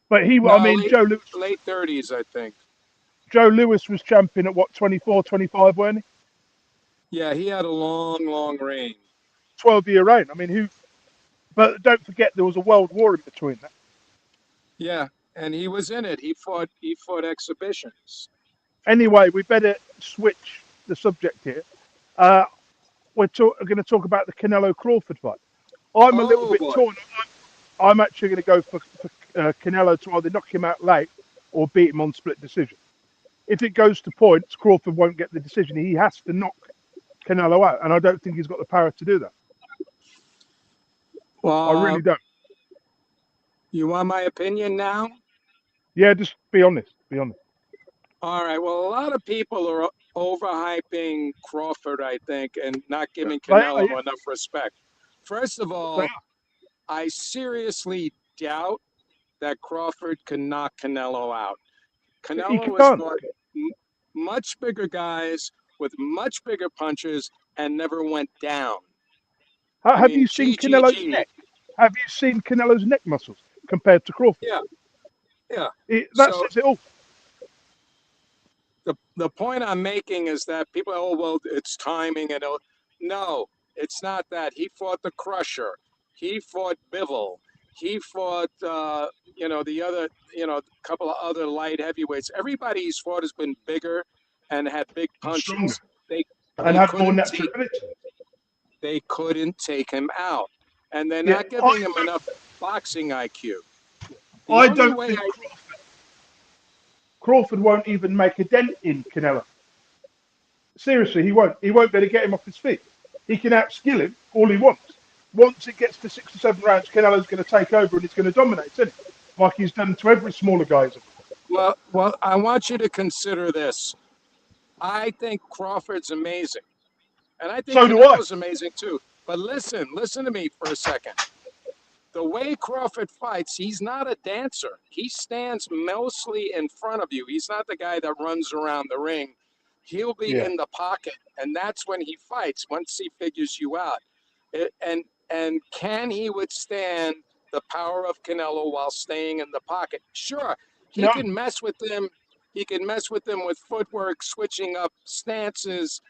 But I No, mean, late 30s, I think. Joe Lewis was champion at what, 24, 25, weren't he? Yeah, he had a long, long reign. 12-year reign. I mean, but don't forget there was a world war in between that. Yeah, and he was in it. He fought exhibitions. Anyway, we better switch the subject here. Uh, we're going to talk about the Canelo Crawford fight. I'm a little Oh bit boy. torn. I'm actually going to go for Canelo to either knock him out late or beat him on split decision. If it goes to points, Crawford won't get the decision. He has to knock Canelo out, and I don't think he's got the power to do that. I Well, really don't. you want my opinion now? Yeah, just be honest. Be honest. All right. Well, a lot of people are overhyping Crawford, I think, and not Yeah. giving They are, Canelo yeah. enough respect. First of They all, are. I seriously doubt that Crawford can knock Canelo out. He Canelo has can't. fought much bigger guys with much bigger punches and never went down. I Have mean, you seen Canelo's GGG. neck? Have you seen Canelo's neck muscles compared to Crawford? Yeah, yeah. That So says it all. the point I'm making is that people, oh well, it's timing and no, it's not that. He fought the Crusher, he fought Bivol, he fought the other couple of other light heavyweights. Everybody he's fought has been bigger and had big And stronger. punches. They And they had more couldn't natural take ability. they couldn't take him out, and they're Yeah, not giving him enough boxing IQ. The I only don't way think Crawford won't even make a dent in Canelo. Seriously, he won't. He won't be able to get him off his feet. He can outskill him all he wants. Once it gets to 6 or 7 rounds, Canelo's going to take over and he's going to dominate, isn't he? Like he's done to every smaller guy he's ever fought. well, I want you to consider this. I think Crawford's amazing. And I think So do I. Canelo's amazing too. But listen to me for a second. The way Crawford fights, he's not a dancer. He stands mostly in front of you. He's not the guy that runs around the ring. He'll be Yeah. in the pocket, and that's when he fights, once he figures you out. And can he withstand the power of Canelo while staying in the pocket? Sure, he No. can mess with them. He can mess with them with footwork, switching up stances,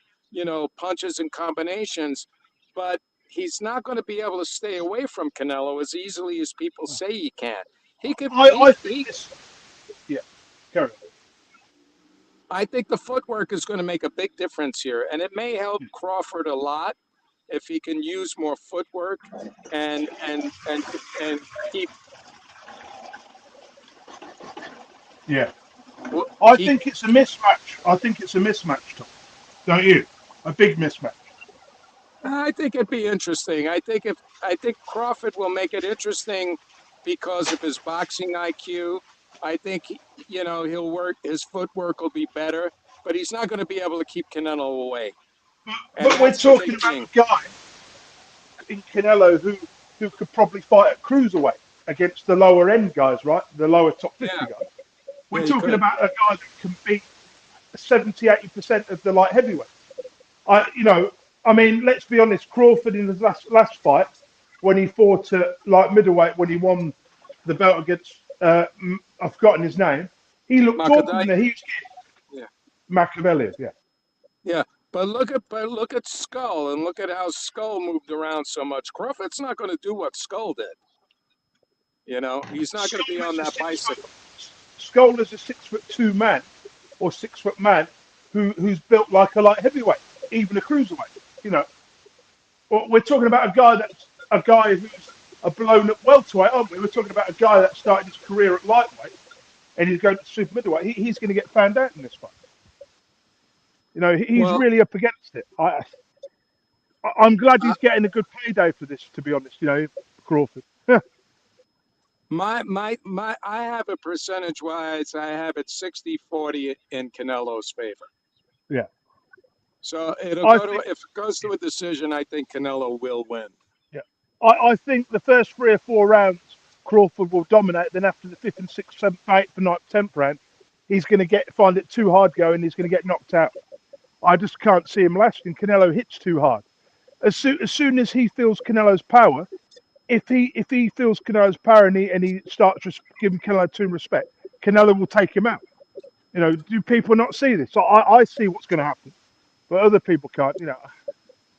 punches and combinations, but he's not going to be able to stay away from Canelo as easily as people say he can. He could. I think this. Yeah, carry on. I think the footwork is going to make a big difference here, and it may help Crawford a lot if he can use more footwork and keep. Yeah, Well, I think it's a mismatch. I think it's a mismatch, Tom. Don't you? A big mismatch. I think it'd be interesting. I think Crawford will make it interesting because of his boxing IQ. I think he'll work. His footwork will be better, but he's not going to be able to keep Canelo away, and But we're that's the big talking about thing. a guy in Canelo who could probably fight at cruiserweight against the lower end guys, right? The lower top 50 Yeah, guys. We're yeah, he talking could. about a guy that can beat 70-80% of the light heavyweight. I mean, let's be honest. Crawford in his last fight, when he fought at light middleweight, when he won the belt against I've forgotten his name. He looked awful in Makadai. there. He was Yeah, Machiavelli, yeah. yeah. But look at Skull and look at how Skull moved around so much. Crawford's not going to do what Skull did. He's not going to be on that bicycle. Scholar's a 6'2" man or 6 foot man who's built like a light heavyweight, even a cruiserweight. You know, we're talking about a guy who's a blown up welterweight, aren't we? We're talking about a guy that started his career at lightweight and he's going to super middleweight. He's going to get found out in this fight. He's Well, really up against it. I'm glad uh, he's getting a good payday for this, to be honest. Crawford. I have a percentage wise, I have it 60-40 in Canelo's favor. Yeah. So if it goes to a decision, I think Canelo will win. Yeah. I think the first 3 or 4 rounds, Crawford will dominate. Then after the 5th and 6th, 7th, 8th, and 9th, 10th round, he's going to find it too hard going. He's going to get knocked out. I just can't see him lasting. Canelo hits too hard. As soon as he feels Canelo's power, if he feels Canelo's power and he starts just giving Canelo too respect, Canelo will take him out. Do people not see this? So I see what's going to happen, but other people can't.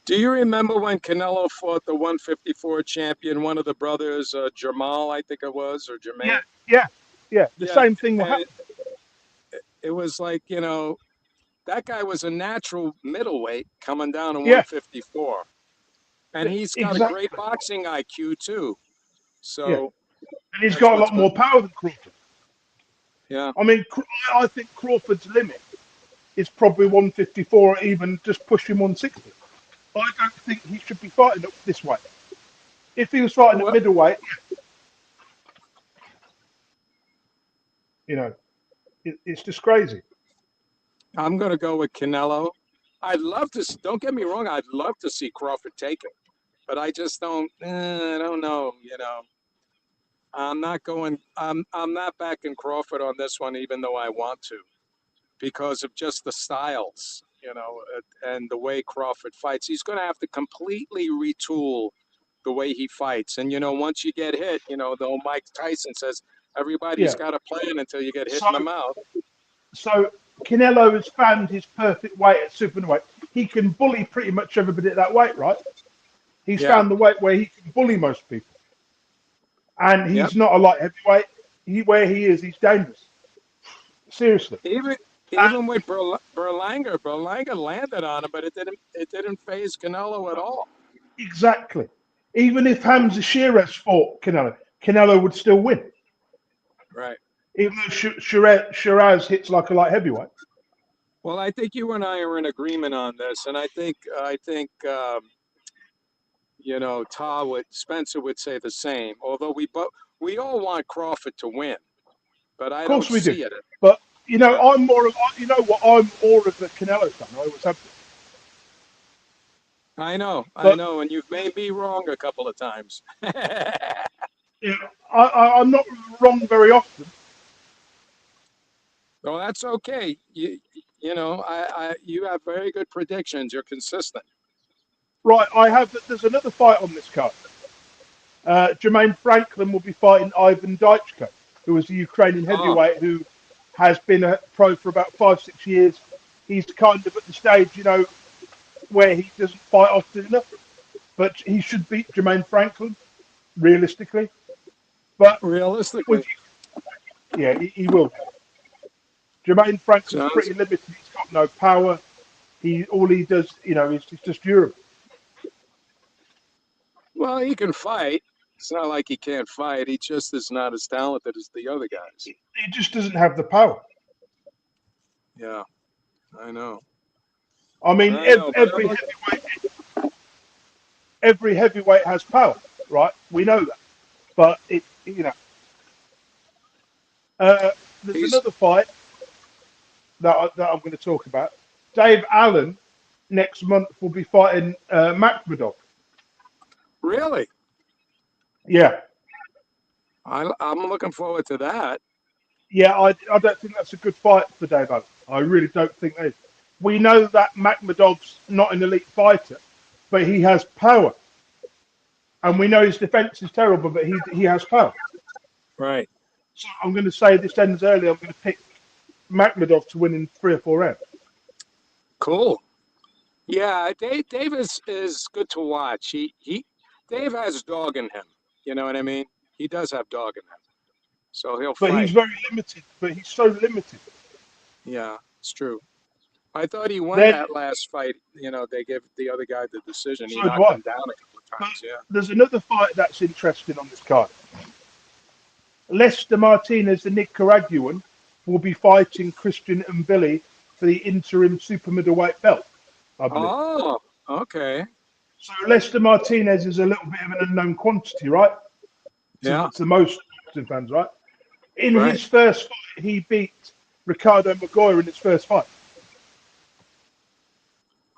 Do you remember when Canelo fought the 154 champion, one of the brothers, Jamal, I think it was, or Yeah, Jermaine? yeah. The Yeah, same thing will and happen. it was like, that guy was a natural middleweight coming down to Yeah, 154. And he's got a great exactly. boxing IQ too. Yeah, So and he's that's got a what's lot going more to, power than Crawford. yeah. I mean, I think Crawford's limit is probably 154, or even just pushing 160. I don't think he should be fighting up this way. If he was fighting at Well, middleweight, it's just crazy. I'm going to go with Canelo. I'd love to, don't get me wrong, I'd love to see Crawford take him, but I just I don't know, I'm not backing Crawford on this one, even though I want to, because of just the styles, and the way Crawford fights. He's going to have to completely retool the way he fights. And, once you get hit, though Mike Tyson says, everybody's Yeah. got a plan until you get hit So, in the mouth. so Canelo has found his perfect weight at super middleweight. He can bully pretty much everybody at that weight, right? He's Yeah. found the weight where he can bully most people, and Yep. he's not a light heavyweight. Where he is, he's dangerous. Seriously. Even And even with Berlanga landed on him, but it didn't phase Canelo at all. exactly. Even if Hamza Sheeraz fought Canelo would still win. Right. Even though Shiraz hits like a light heavyweight. Well, I think you and I are in agreement on this, and I think Spencer would say the same. Although we all want Crawford to win, but I Of don't course we do. see it. But Yeah. I'm more of I'm more of a Canelo fan. I always have been. I But know, and you've made me wrong a couple of times. I'm not wrong very often. Well, that's okay. You have very good predictions. You're consistent. Right, there's another fight on this card. Jermaine Franklin will be fighting Ivan Daichko, who is a Ukrainian Oh, heavyweight who has been a pro for about 5-6 years. He's kind of at the stage, where he doesn't fight often enough. But he should beat Jermaine Franklin, realistically. But with Realistically. yeah, he will. Jermaine Franklin's Sounds pretty limited. He's got no power. All he does, is just Europe. well, he can fight. It's not like he can't fight. He just is not as talented as the other guys. He just doesn't have the power. Yeah, I know. I mean, I know, but every heavyweight has power, right? We know that. But there's he's another fight that I'm going to talk about. Dave Allen next month will be fighting Makhmudov. really. Yeah, I'm looking forward to that. yeah. I don't think that's a good fight for Dave Allen. I really don't think that is. We know that Makhmudov's not an elite fighter, but he has power, and we know his defense is terrible, but he has power. Right. So I'm going to say this ends early. I'm going to pick Makhmudov to win in 3 or 4 rounds. Cool. Yeah, Dave is good to watch. Dave has dog in him. You know what I mean? He does have dog in him. So he'll But he's fight. very limited. But he's so limited. Yeah, it's true. I thought he won Then that last fight. They gave the other guy the decision. He so do knocked I. him down a couple of But times. Yeah. there's another fight that's interesting on this card. Lester Martinez, the Nicaraguan, will be fighting Christian and Billy for the interim super middleweight belt, I believe. Oh, okay. So Lester Martinez is a little bit of an unknown quantity, right? Yeah. To most boxing fans, right? In Right. his first fight, he beat Ricardo Magoya in his first fight.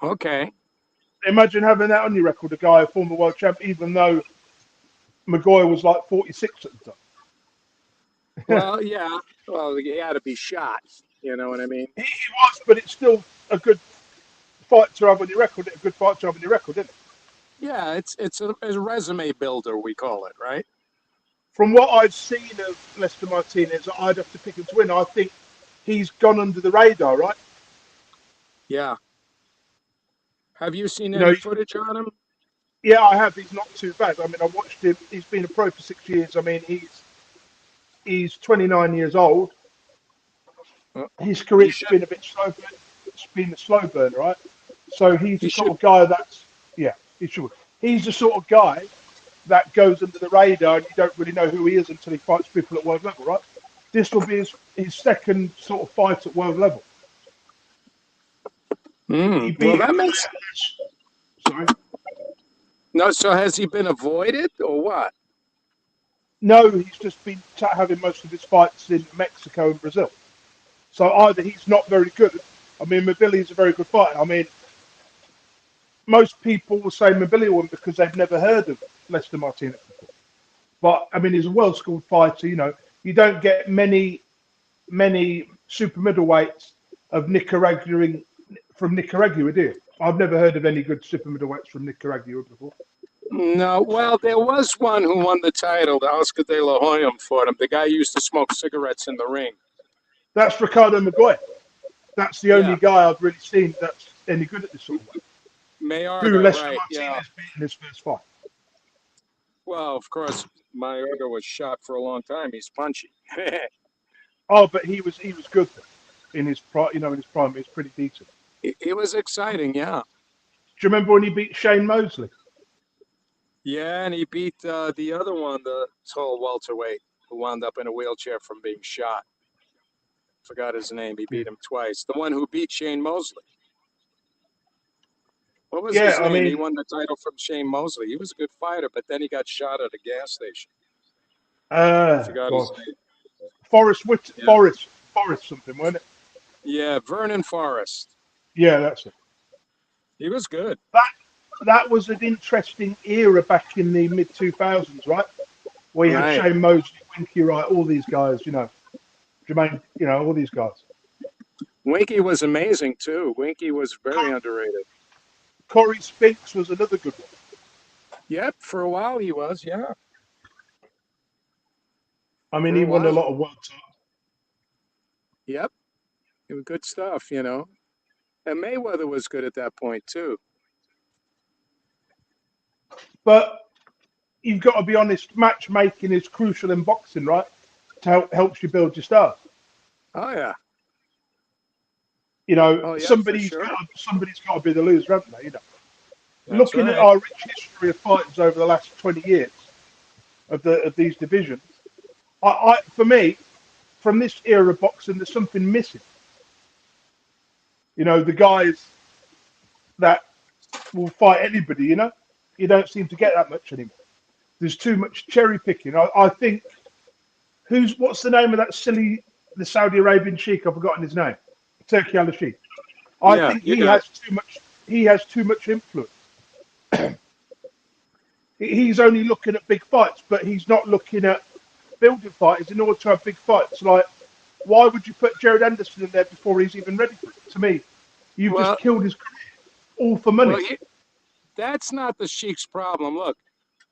Okay. Imagine having that on your record, a guy, a former world champion, even though Magoya was like 46 at the time. Well, yeah. Well, he had to be shot. You know what I mean? He was, but it's still a good fight to have on your record. A good fight to have on your record, isn't it? Yeah, it's a resume builder, we call it, right? From what I've seen of Lester Martinez, I'd have to pick him to win. I think he's gone under the radar, right? Yeah. Have you seen You any know, footage on him? yeah, I have. He's not too bad. I mean, I watched him. He's been a pro for 6 years. I mean, he's 29 years old. His He career's should. been a bit slow. It's been a slow burn, right? So he's He the sort should. of guy that's he should. He's the sort of guy that goes under the radar, and you don't really know who he is until he fights people at world level, right? This will be his second sort of fight at world level. He beat Well, him. that makes Sorry. no. So has he been avoided or what? No, he's just been having most of his fights in Mexico and Brazil. So either he's not very good. I mean, Mobility is a very good fighter. I mean, most people will say Mobility won because they've never heard of Lester Martinez before. But I mean, he's a well-schooled fighter. You don't get many super middleweights of from Nicaragua, do you? I've never heard of any good super middleweights from Nicaragua before. No. Well, there was one who won the title. Oscar De La Hoya fought him. The guy used to smoke cigarettes in the ring. That's Ricardo Magoya. That's the only Yeah. guy I've really seen that's any good at this sort of way. Who Mayorga, Lester right? Martinez Yeah. beat in his first fight. Well, of course, Mayorga was shot for a long time. He's punchy. Oh, but he was good in his prime. In his prime, he was pretty decent. It was exciting, yeah. Do you remember when he beat Shane Mosley? Yeah, and he beat the other one, the tall welterweight, who wound up in a wheelchair from being shot. Forgot his name. He beat him twice. The one who beat Shane Mosley. What was his Yeah, I name? He mean, won the title from Shane Mosley. He was a good fighter, but then he got shot at a gas station. Forgot his God, name. Yeah, Forrest something, wasn't it? yeah, Vernon Forrest. Yeah, that's it. He was good. That was an interesting era back in the mid 2000s, right? Where you had Right. Shane Mosley, Winky Wright, all these guys, Jermaine, all these guys. Winky was amazing too. Winky was very underrated. Corey Spinks was another good one. Yep, for a while he was. Yeah, I mean, for he a won a while. lot of world titles. Yep, it was good stuff. And Mayweather was good at that point too. But you've got to be honest. Matchmaking is crucial in boxing, right? To helps you build your stars. Oh yeah. You know, Oh yeah, for somebody's sure. got to be the loser, haven't they? You know, That's looking at right. our rich history of fighters over the last 20 years of these divisions, for me, from this era of boxing, there's something missing. You know, the guys that will fight anybody. You know, you don't seem to get that much anymore. There's too much cherry picking. I think what's the name of that the Saudi Arabian sheikh? I've forgotten his name. Turki Al Sheikh. I Yeah, think you he got has too much. He has too much influence. He's only looking at big fights, but he's not looking at building fighters in order to have big fights. Like, why would you put Jared Anderson in there before he's even ready for it? To me, you've just well. killed his career all for money. Well, that's not the Sheik's problem. Look,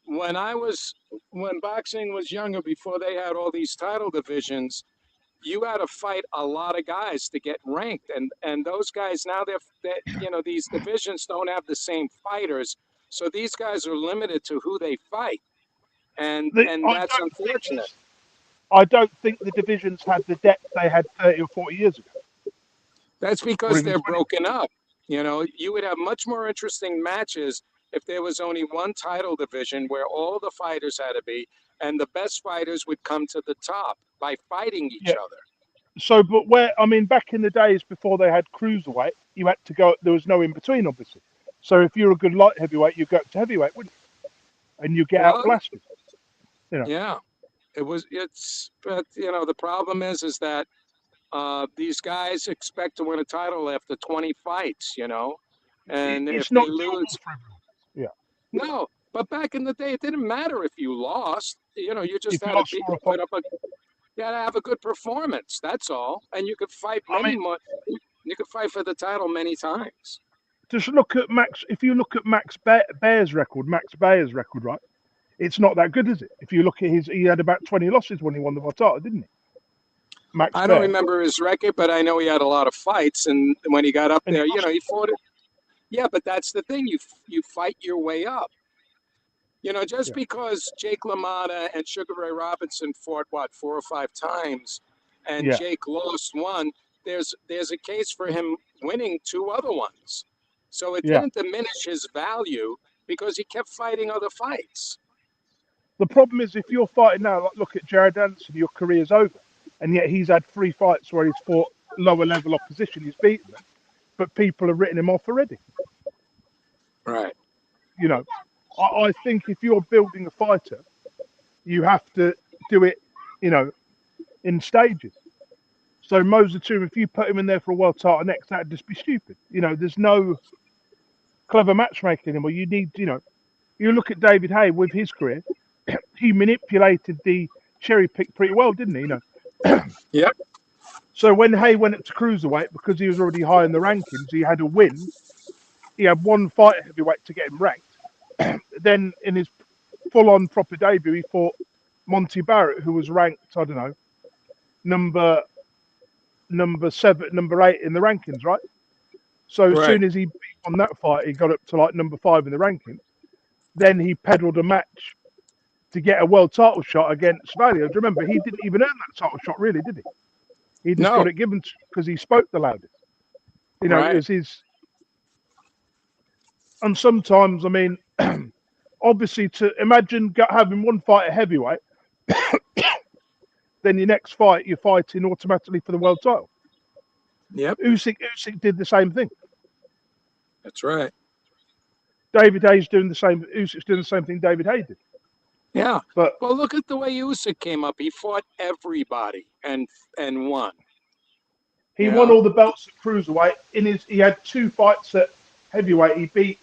when I was when boxing was younger, before they had all these title divisions, you had to fight a lot of guys to get ranked, and those guys now these divisions don't have the same fighters, so these guys are limited to who they fight, and that's unfortunate. I don't think the divisions had the depth they had 30 or 40 years ago, That's or because even they're 20. broken up. You would have much more interesting matches if there was only one title division where all the fighters had to be, and the best fighters would come to the top by fighting each Yeah. other. So, but back in the days before they had cruiserweight, you had to go. There was no in between, obviously. So if you're a good light heavyweight, you go up to heavyweight, wouldn't you? And you get Well, outblasted. You know. yeah, but the problem is that these guys expect to win a title after 20 fights, and if It's not they doable lose, for everyone. Yeah. no. But back in the day, it didn't matter if you lost. You just If you had to lost 4 or 5, put up you had to have a good performance. That's all, and you could fight I many mean, more. You could fight for the title many times. just look at Max. If you look at Bayer's record, right? It's not that good, is it? If you look at he had about 20 losses when he won the title, didn't he? Max I don't Baer. remember his record, but I know he had a lot of fights, and when he got up And he there, lost. he fought it. Yeah, but that's the thing. You fight your way up. Just Yeah. because Jake LaMotta and Sugar Ray Robinson fought 4 or 5 times, and Yeah. Jake lost one, there's a case for him winning 2 other ones. So it Yeah. didn't diminish his value because he kept fighting other fights. The problem is if you're fighting now, like look at Jared Anderson, your career's over. And yet he's had 3 fights where he's fought lower level opposition, he's beaten them, but people have written him off already. Right. You know, I think if you're building a fighter, you have to do it, in stages. So Moser, if you put him in there for a world title next, that'd just be stupid. There's no clever matchmaking anymore. You need, you look at David Haye with his career, he manipulated the cherry pick pretty well, didn't he? Yep. So when Haye went up to cruiserweight, because he was already high in the rankings, he had a win. He had one fight at heavyweight to get him ranked. Then in his full-on proper debut, he fought Monty Barrett, who was ranked, I don't know, number 7, number 8 in the rankings, right? So as Right. soon as he won that fight, he got up to like number 5 in the rankings. Then he peddled a match to get a world title shot against Valio. Do you remember? He didn't even earn that title shot, really, did he? He just No. got it given because he spoke the loudest. It Right. was his. And sometimes, obviously, to imagine having one fight at heavyweight, then your next fight, you're fighting automatically for the world title. Yep. Usyk did the same thing. That's right. David Haye's doing the same. Usyk's doing the same thing David Haye did. Yeah. But Well, look at the way Usyk came up. He fought everybody and won. he won all the belts at cruiserweight. He had 2 fights at heavyweight. He beat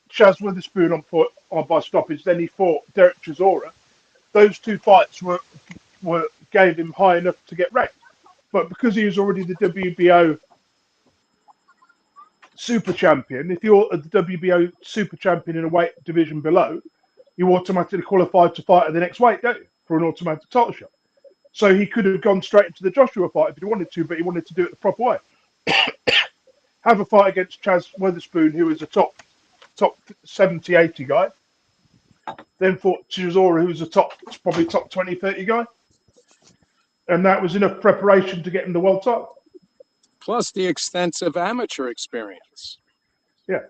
Chaz Witherspoon by stoppage. Then he fought Derek Chisora. Those 2 fights gave him high enough to get ranked. But because he was already the WBO super champion, if you're the WBO super champion in a weight division below, you automatically qualify to fight at the next weight, don't you? For an automatic title shot. So he could have gone straight into the Joshua fight if he wanted to, but he wanted to do it the proper way. Have a fight against Chaz Witherspoon, who is a top 70, 80 guy, then fought Chisora, who was probably top 20, 30 guy. And that was enough preparation to get him the world title. Plus the extensive amateur experience. Yeah.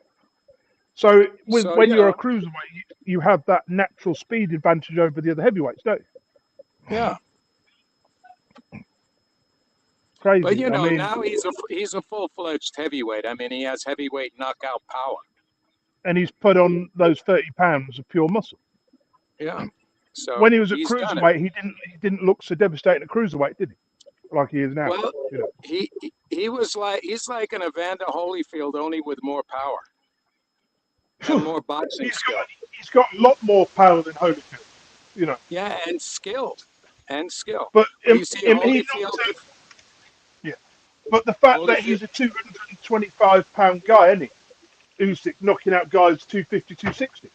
So when you're a cruiserweight, you have that natural speed advantage over the other heavyweights, don't you? Yeah. Crazy. But now he's a full-fledged heavyweight. I mean, he has heavyweight knockout power. And he's put on those 30 pounds of pure muscle. Yeah. So when he was at cruiserweight, he didn't look so devastating at cruiserweight, did he? Like he is now. Well, he's like an Evander Holyfield, only with more power and more boxing skill. He's got a lot more power than Holyfield, Yeah, and skill. But Holyfield. But the fact that he's a 225-pound guy, isn't he? Usyk knocking out guys 250, 260,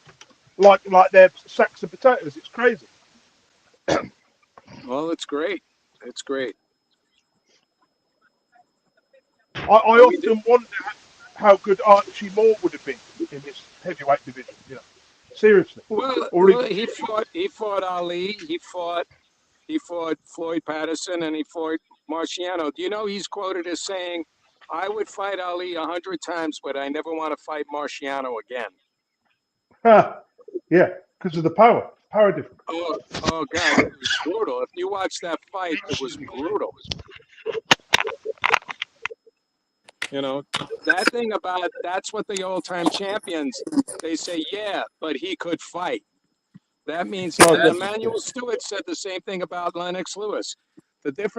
like they're sacks of potatoes. It's crazy. Well, it's great. It's great. I often wonder how good Archie Moore would have been in this heavyweight division. Seriously. Well, he fought Ali. He fought Floyd Patterson, and he fought Marciano. Do you know he's quoted as saying, "I would fight Ali 100 times, but I never want to fight Marciano again." Yeah, because of the power difference. Oh God, it was brutal. If you watch that fight, it was brutal. That thing about that's what the old-time champions, they say, yeah, but he could fight. That means Emmanuel Stewart said the same thing about Lennox Lewis. The difference